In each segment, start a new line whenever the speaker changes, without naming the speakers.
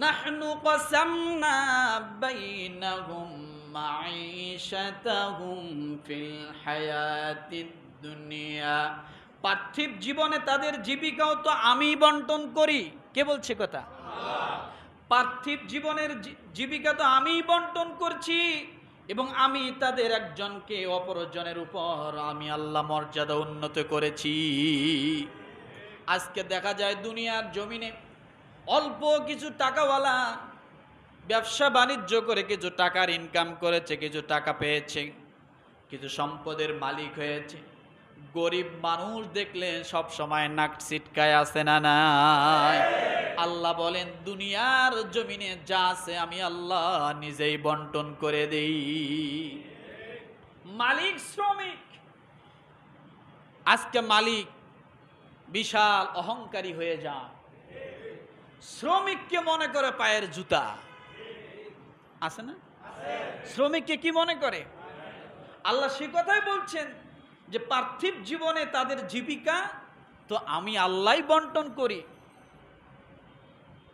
নাহনু কাসামনা বাইনাহুম মাঈশাতাহুম ফিল হায়াতিদ দুনিয়া। পার্থিব জীবনে তাদের জীবিকাও তো আমি বন্টন করি। কে বলছে কথা? পার্থিব জীবনের জীবিকা তো আমি বন্টন করছি, এবং আমি তাদের একজনকে অপরজনের উপর আমি আল্লাহ মর্যাদা উন্নত করেছি। আজকে দেখা যায় দুনিয়ার জমিনে অল্প কিছু টাকাওয়ালা ব্যবসা বাণিজ্য করে কিছু টাকার ইনকাম করেছে, কিছু টাকা পেয়েছে, কিছু সম্পদের মালিক হয়েছে। গরিব মানুষ দেখলে সব সময় নাক ছিটকায় আছে না নাই? আল্লাহ বলেন দুনিয়ার জমিনে যা আছে আমি আল্লাহ নিজেই বন্টন করে দেই। মালিক শ্রমিক। আজকে মালিক বিশাল অহংকারী হয়ে যায়, শ্রমিককে মনে করে পায়ের জুতা। আছে না? শ্রমিককে কি মনে করে? আল্লাহ সে কথাই বলছেন যে পার্থিব জীবনে তাদের জীবিকা তো আমি আল্লাহই বন্টন করি।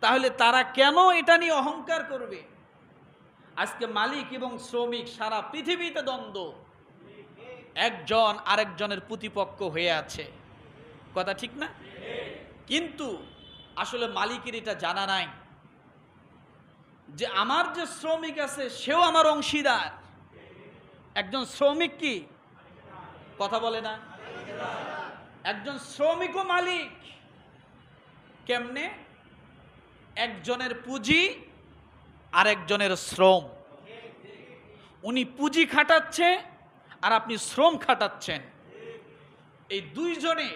তাহলে তারা কেন এটা নিয়ে অহংকার করবে? আজকে মালিক এবং শ্রমিক সারা পৃথিবীতে দ্বন্দ্ব, একজন আরেকজনের প্রতিপক্ষ হয়ে আছে। কথা ঠিক না? কিন্তু আসলে মালিকের এটা জানা নাই যে আমার যে শ্রমিক আছে সেও আমার অংশীদার। একজন শ্রমিক কি কথা বলে না? একজন শ্রমিকও মালিক। কেমনে? একজনের পুঁজি আর একজনের শ্রম। উনি পুঁজি খাটাচ্ছে আর আপনি শ্রম খাটাচ্ছেন। এই দুইজনে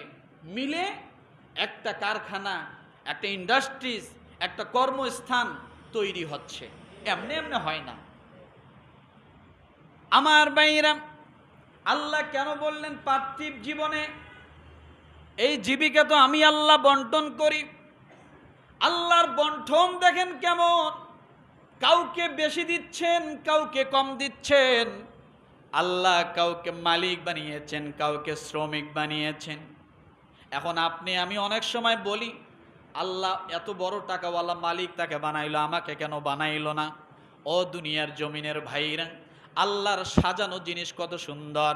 মিলে একটা কারখানা, একটা ইন্ডাস্ট্রিজ, একটা কর্মস্থান তৈরি হচ্ছে। এমনি এমনি হয় না। আমার ভাইরা, আল্লাহ কেন বললেন পার্থিব জীবনে এই জীবিকা তো আমি আল্লাহ বন্টন করি? আল্লাহর বন্টন দেখেন কেমন, কাউকে বেশি দিচ্ছেন, কাউকে কম দিচ্ছেন। আল্লাহ কাউকে মালিক বানিয়েছেন, কাউকে শ্রমিক বানিয়েছেন। এখন আপনি আমি অনেক সময় বলি আল্লাহ এত বড় টাকাওয়ালা মালিক তাকে বানাইলো, আমাকে কেন বানাইলো না? ও দুনিয়ার জমিনের ভাইরা, আল্লাহর সাজানো জিনিস কত সুন্দর।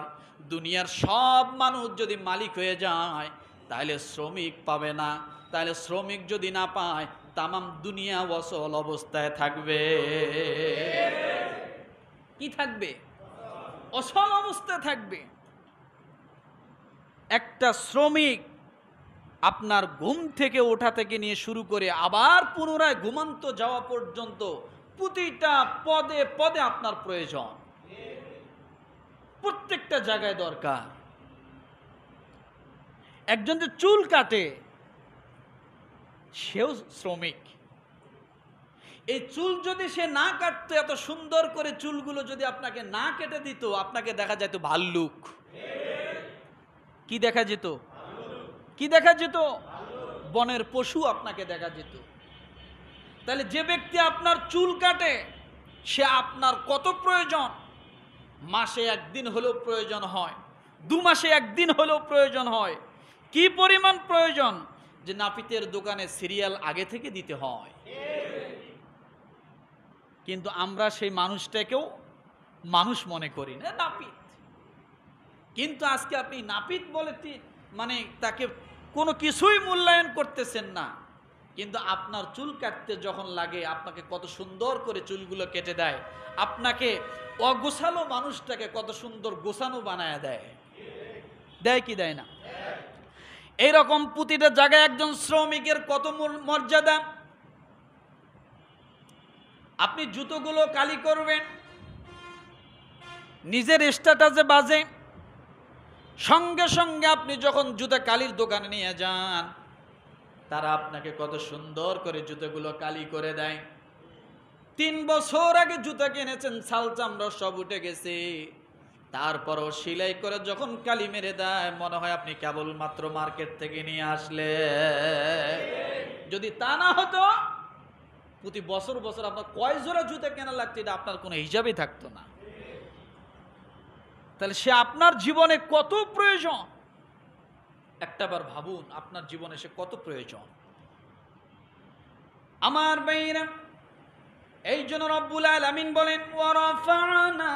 দুনিয়ার সব মানুষ যদি মালিক হয়ে যায় তাহলে শ্রমিক পাবে না। তাহলে শ্রমিক যদি না পায় তামাম দুনিয়া অচল অবস্থায় থাকবে। কি থাকবে? অচল অবস্থায় থাকবে। একটা শ্রমিক আপনার ঘুম থেকে ওঠা থেকে নিয়ে শুরু করে আবার পুনরায় ঘুমান্ত যাওয়া পর্যন্ত প্রতিটা পদে পদে আপনার প্রয়োজন, প্রত্যেকটা জায়গায় দরকার। একজন যে চুল কাটে সেও শ্রমিক। এই চুল যদি সে না কাটতো, এত সুন্দর করে চুলগুলো যদি আপনাকে না কেটে দিত, আপনাকে দেখা যেত ভাল্লুক। কি দেখা যেত? কি দেখা যেত? বনের পশু আপনাকে দেখা যেত। তাহলে যে ব্যক্তি আপনার চুল কাটে সে আপনার কত প্রয়োজন। মাসে একদিন হলেও প্রয়োজন হয়, 2 মাসে একদিন হলেও প্রয়োজন হয়। কি পরিমাণ প্রয়োজন যে নাপিতের দোকানে সিরিয়াল আগে থেকে দিতে হয়। কিন্তু আমরা সেই মানুষটাকেও মানুষ মনে করি না, নাপিত। কিন্তু আজকে আপনি নাপিত বলে মানে তাকে কোনো কিছুই মূল্যায়ন করতেছেন না। কিন্তু আপনার চুল কাটতে যখন লাগে আপনাকে কত সুন্দর করে চুলগুলো কেটে দেয়, আপনাকে অগোছালো মানুষটাকে কত সুন্দর গোছানো বানায় দেয়। দেয় কি দেয় না? এইরকম প্রতিটা জায়গায় একজন শ্রমিকের কত মর্যাদা। আপনি জুতোগুলো কালি করবেন, নিজের স্ট্যাটাসে বাজে, সঙ্গে সঙ্গে আপনি যখন জুতা কালির দোকানে নিয়ে যান তারা আপনাকে কত সুন্দর করে জুতোগুলো কালি করে দেয়। 3 বছর আগে জুতা কিনেছেন, ছাল চামড়া সব উঠে গেছে, তারপরও সেলাই করে যখন কালি মেরে দেয় মনে হয় আপনি কেবলমাত্র মার্কেট থেকে নিয়ে আসলে। যদি তা না হতো প্রতি বছর বছর আপনার কয় জোড়া জুতা কেনা লাগছে এটা আপনার কোনো হিসাবই থাকতো না। তাহলে সে আপনার জীবনে কত প্রয়োজন, একটাবার ভাবুন আপনার জীবনে সে কত প্রয়োজন। আমার ভাইরা, এই জন্য রব্বুল আলামিন বলেন ওয়ারাফা'না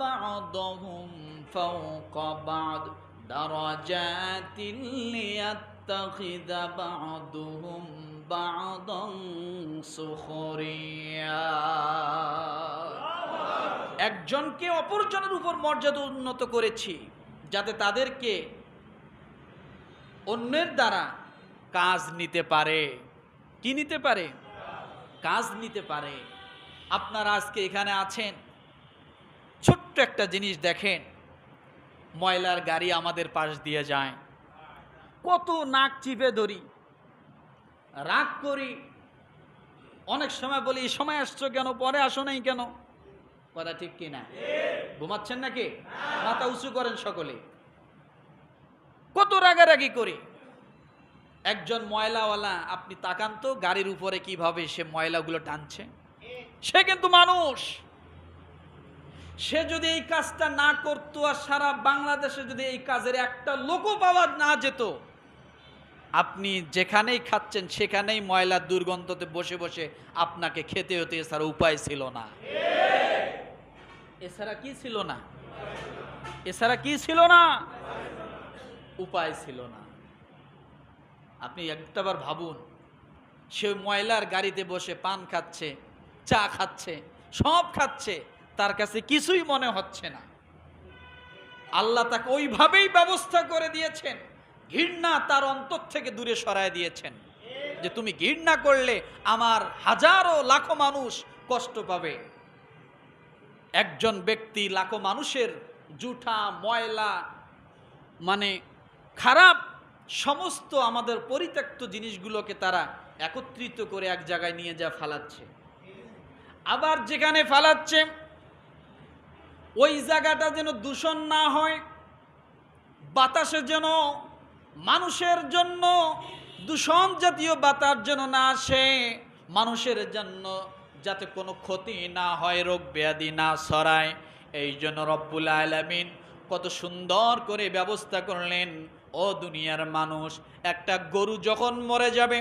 বা'দাহুম ফাওকা বা'দ দারাজাতিন লিয়াত্তাখিযা বা'দুহুম বা'দান সুখরিয়া। একজনকে অপরজনের উপর মর্যাদা উন্নত করেছি যাতে তাদেরকে অন্যের দ্বারা কাজ নিতে পারে। কি নিতে পারে? কাজ নিতে পারে। আপনারা আজকে এখানে আছেন, ছোট্ট একটা জিনিস দেখেন, ময়লার গাড়ি আমাদের পাশ দিয়ে যায়, কত নাক চিপে ধরি, রাগ করি, অনেক সময় বলি এই সময় আসছো কেন, পরে আসো নাই কেন? কথা ঠিক কিনা? ঘুমাচ্ছেন নাকি? মাথা উঁচু করেন সকলে। কত রাগারাগি করি। একজন ময়লাওয়ালা, আপনি তাকান তো গাড়ির উপরে কিভাবে সে ময়লাগুলো টানছে। সে কিন্তু মানুষ। সে যদি এই কাজটা না করতো আর সারা বাংলাদেশে যদি এই কাজের একটা লোকও পাওয়া না যেত, আপনি যেখানেই খাচ্ছেন সেখানেই ময়লার দুর্গন্ধতে বসে বসে আপনাকে খেতে হতে, এছাড়া উপায় ছিল না। এছাড়া কি ছিল না? এছাড়া কি ছিল না? উপায় ছিল না। আপনি একটাবার ভাবুন, সে ময়লার গাড়িতে বসে পান খাচ্ছে, চা খাচ্ছে, সব খাচ্ছে, তার কাছে কিছুই মনে হচ্ছে না। আল্লাহ তাকে ওইভাবেই ব্যবস্থা করে দিয়েছেন, ঘৃণা তার অন্তর থেকে দূরে সরায় দিয়েছেন, যে তুমি ঘৃণা করলে আমার হাজারো লাখো মানুষ কষ্ট পাবে। একজন ব্যক্তি লাখো মানুষের জুঠা ময়লা, মানে খারাপ সমস্ত আমাদের পরিত্যক্ত জিনিসগুলোকে তারা একত্রিত করে এক জায়গায় নিয়ে যা ফালাচ্ছে। আবার যেখানে ফালাচ্ছে ওই জায়গাটা যেন দূষণ না হয়, বাতাসে যেন মানুষের জন্য দূষণ জাতীয় বাতাস যেন না আসে, মানুষের জন্য যাতে কোনো ক্ষতি না হয়, রোগ ব্যাধি না ছড়ায়। এই জন্য রব্বুল আলামিন কত সুন্দর করে ব্যবস্থা করলেন। ও দুনিয়ার মানুষ, একটা গরু যখন মরে যাবে,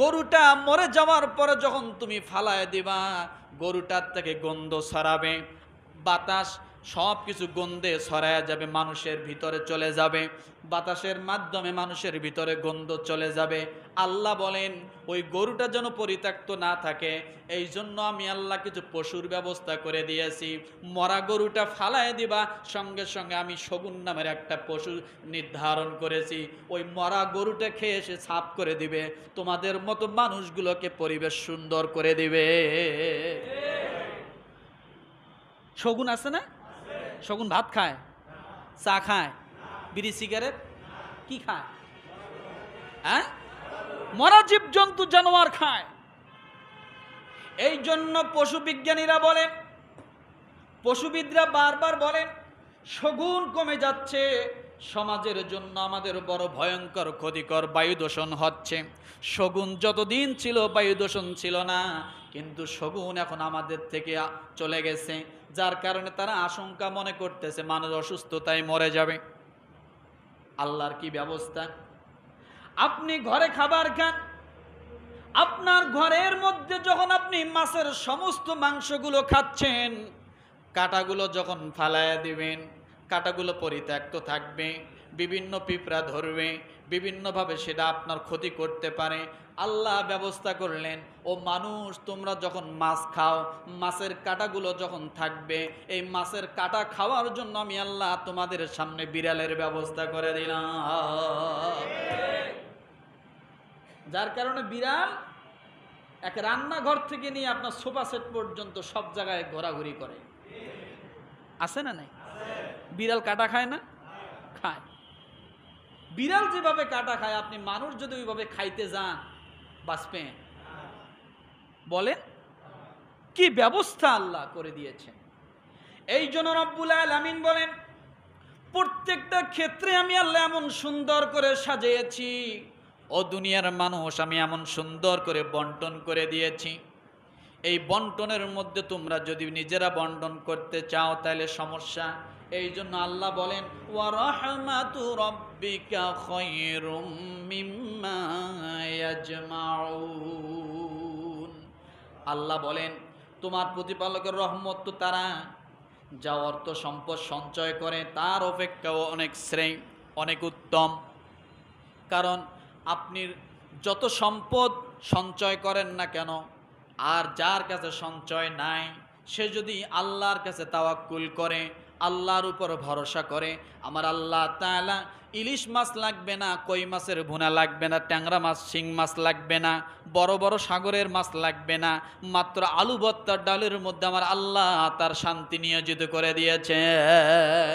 গরুটা মরে যাওয়ার পরে যখন তুমি ফালায় দিবা, গরুটার থেকে গন্ধ ছড়াবে, বাতাস সব কিছু গন্ধে ছড়ায় যাবে, মানুষের ভিতরে চলে যাবে, বাতাসের মাধ্যমে মানুষের ভিতরে গন্ধ চলে যাবে। আল্লাহ বলেন ওই গরুটা যেন পরিত্যক্ত না থাকে, এই জন্য আমি আল্লাহ কিছু পশুর ব্যবস্থা করে দিয়েছি। মরা গরুটা ফালায় দিবা, সঙ্গে সঙ্গে আমি শগুন নামের একটা পশু নির্ধারণ করেছি, ওই মরা গরুটা খেয়ে এসে সাফ করে দিবে, তোমাদের মতো মানুষগুলোকে পরিবেশ সুন্দর করে দিবে। শগুন আছে না? শগুন ভাত খায়, চা খায়, বিড়ি সিগারেট কি খায়? হ্যাঁ, মরা জীব জন্তু জানোয়ার খায়। এই জন্য পশু বিজ্ঞানীরা বলেন, পশুবিদরা বারবার বলেন শগুন কমে যাচ্ছে, সমাজের জন্য আমাদের বড় ভয়ঙ্কর ক্ষতিকর বায়ু দূষণ হচ্ছে। শগুন যতদিন ছিল বায়ু দূষণ ছিল না, কিন্তু শগুন এখন আমাদের থেকে চলে গেছে, যার কারণে তারা আশঙ্কা মনে করতেছে মানুষ অসুস্থতায় মরে যাবে। আল্লাহর কি ব্যবস্থা! আপনি ঘরে খাবার খান, আপনার ঘরের মধ্যে যখন আপনি মাছের সমস্ত মাংসগুলো খাচ্ছেন, কাঁটাগুলো যখন ফালায়া দিবেন, কাঁটাগুলো পরিত্যক্ত থাকবে, বিভিন্ন পিঁপড়া ধরবে, বিভিন্নভাবে সেটা আপনার ক্ষতি করতে পারে। আল্লাহ ব্যবস্থা করলেন, ও মানুষ তোমরা যখন মাছ খাও, মাছের কাঁটাগুলো যখন থাকবে, এই মাছের কাঁটা খাওয়ার জন্য আমি আল্লাহ তোমাদের সামনে বিড়ালের ব্যবস্থা করে দিলাম, যার কারণে বিড়াল এক রান্নাঘর থেকে নিয়ে আপনার সোফা সেট পর্যন্ত সব জায়গায় ঘোরাঘুরি করে। আছে না নাই? বিড়াল কাটা খায় না? খায়। বিড়াল যেভাবে কাটা খায়, আপনি মানুষ যদি ওইভাবে খাইতে যান, বাঁচবেন? বলেন কি ব্যবস্থা আল্লাহ করে দিয়েছেন। এই জন্য রব্বুল আলামিন বলেন প্রত্যেকটা ক্ষেত্রে আমি আল্লাহ এমন সুন্দর করে সাজিয়েছি, ও দুনিয়ার মানুষ আমি এমন সুন্দর করে বন্টন করে দিয়েছি। এই বন্টনের মধ্যে তোমরা যদি নিজেরা বন্টন করতে চাও তাহলে সমস্যা। এই জন্য আল্লাহ বলেন ওয়া রাহমাতু রাব্বিকা খায়রুম মিম্মা ইয়াজমাউন। আল্লাহ বলেন তোমার প্রতিপালকের রহমত তো তারা যা অর্থ সম্পদ সঞ্চয় করে তার অপেক্ষাও অনেক শ্রেয়, অনেক উত্তম। কারণ আপনি যত সম্পদ সঞ্চয় করেন না কেন, আর যার কাছে সঞ্চয় নাই, সে যদি আল্লাহর কাছে তাওয়াক্কুল করে, আল্লাহর উপর ভরসা করে, আমার আল্লাহ তাআলা ইলিশ মাছ লাগবে না, কই মাছের ভুনা লাগবে না, ট্যাংরা মাছ শিং মাছ লাগবে না, বড় বড় সাগরের মাছ লাগবে না, মাত্র আলু ভর্তার ডালের মধ্যে আমার আল্লাহ তার শান্তি নিয়োজিত করে দিয়েছেন।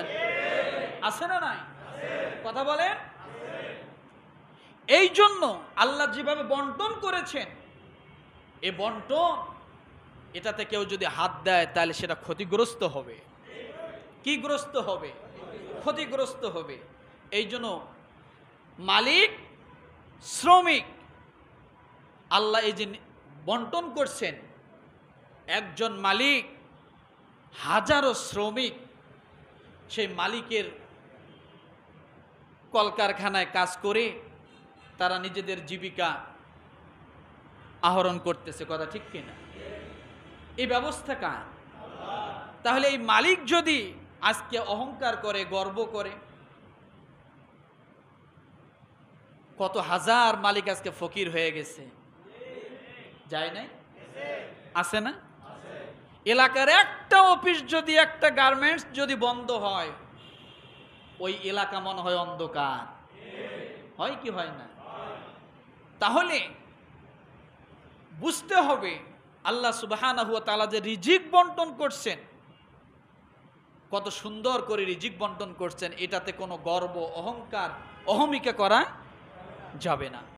আছে না নাই? কথা বলেন। এই জন্য আল্লাহ যেভাবে বন্টন করেছেন, এই বন্টন এটাতে কেউ যদি হাত দেয় তাহলে সেটা ক্ষতিগ্রস্ত হবে। কি গ্রস্ত হবে? ক্ষতিগ্রস্ত হবে। এই জন্য মালিক শ্রমিক আল্লাহ এই যে বন্টন করছেন, একজন মালিক হাজারো শ্রমিক সেই মালিকের কলকারখানায় কাজ করে তারা নিজেদের জীবিকা আহরণ করতেছে। কথা ঠিক কিনা? এই ব্যবস্থা কার? তাহলে এই মালিক যদি আজকে অহংকার করে, গর্ব করে, কত হাজার মালিক আজকে ফকির হয়ে গেছে, যায় নাই? আছে না? এলাকার একটা অফিস যদি, একটা গার্মেন্টস যদি বন্ধ হয়, ওই এলাকা মনে হয় অন্ধকার। হয় কি হয় না? তাহলে বুঝতে হবে আল্লাহ সুবহানাহু ওয়া তাআলা যে রিজিক বন্টন করছেন, কত সুন্দর করে রিজিক বন্টন করছেন, এটাতে কোনো গর্ব, অহংকার, অহমিকা করা যাবে না।